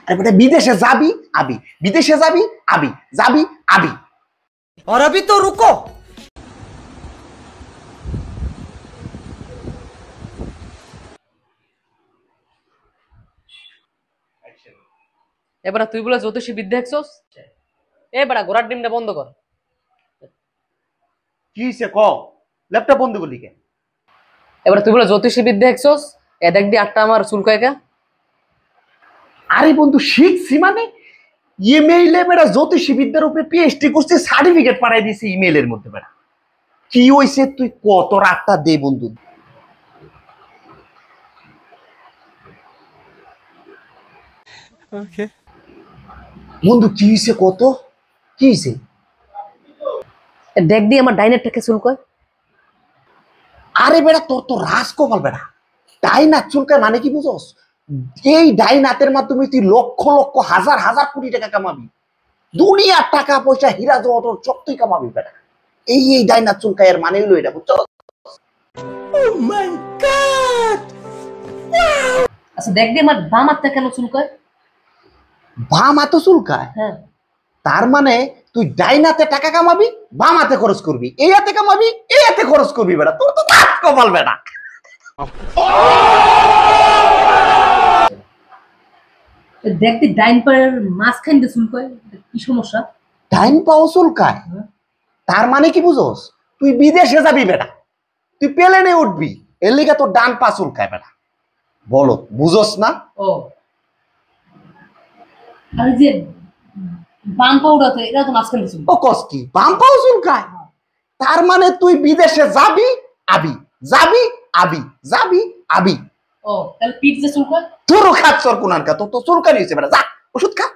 আরে বেটা বিদেশে যাবি আবি, বিদেশে যাবি আবি, যাবি আবি। और अभी तो रुको। এবার তুই বলে জ্যোতিষী বিদ্যা দেখছস? এ বেটা ঘোড়ার ডিমটা বন্ধ কর। কি হইছে ক? ল্যাপটপ বন্ধ করলি কেন? এবার তুই বলে জ্যোতিষী বিদ্যা দেখছস? এ দেখ দি আটটা আমার চুলকায় কা। আরে বন্ধু শিখছি মানে ইমেইলে বেটা জ্যোতিষী বিদ্যার উপরে পিএইচডি করছি, সার্টিফিকেট পাঠাই দিছি ইমেইলের মধ্যে বেটা। কি হইছে তুই কত রাতটা দে বন্ধু। ओके বন্ধু কি হইছে কত? কি হইছে? দেখ দি আমার ডাইনের থেকে চুলকায়। আরে বেটা তোর তো রাজ কপাল বেটা। ডাইনাত চুলকায় মানে কি বুঝছস? এই ডাইনাতের মাধ্যমে তুই লক্ষ লক্ষ হাজার হাজার কোটি টাকা কামাবি। দুনিয়ার টাকা পয়সা হীরা জহর সব তুই কামাবি বেটা। এই ডাইনাত চুলকায় এর মানে হলো এটা বুঝছো? আচ্ছা দেখ দি আমার বাম হাতটা কেন চুলকায়? বাম হাতে চুলকায়? হ্যাঁ। তার মানে তুই ডাইনাতে টাকা কামাবি, বাম হাতে খরচ করবি, এই হাতে কামাবি, এই হাতে খরচ করবি বেটা। তোর তো রাজ কপাল বেটা। দেখ দি ডাইন পায়ের মাঝখান দিয়ে চুলকায়, কি সমস্যা? ডাইন পাও চুলকায়? তার মানে কি বুঝোস? তুই বিদেশে যাবি বেটা, তুই প্লেনে উঠবি, এর লিগে তোর ডান পা চুলকায় বেটা। বলো বুঝোস না? ও আর যে বাম পা উঠাতে এটা তো মাঝখান দিয়ে চুলকায়। ও কস কি বাম পাও চুলকায়? তার মানে তুই বিদেশে যাবি আবি, যাবি আবি, যাবি আবি। ও তাহলে পিঠ যে চুলকায়? তোরও খাচ্ছর কোনানকা, তোর তো চুলকানি হয়েছে বেটা। যা ওষুধ খা।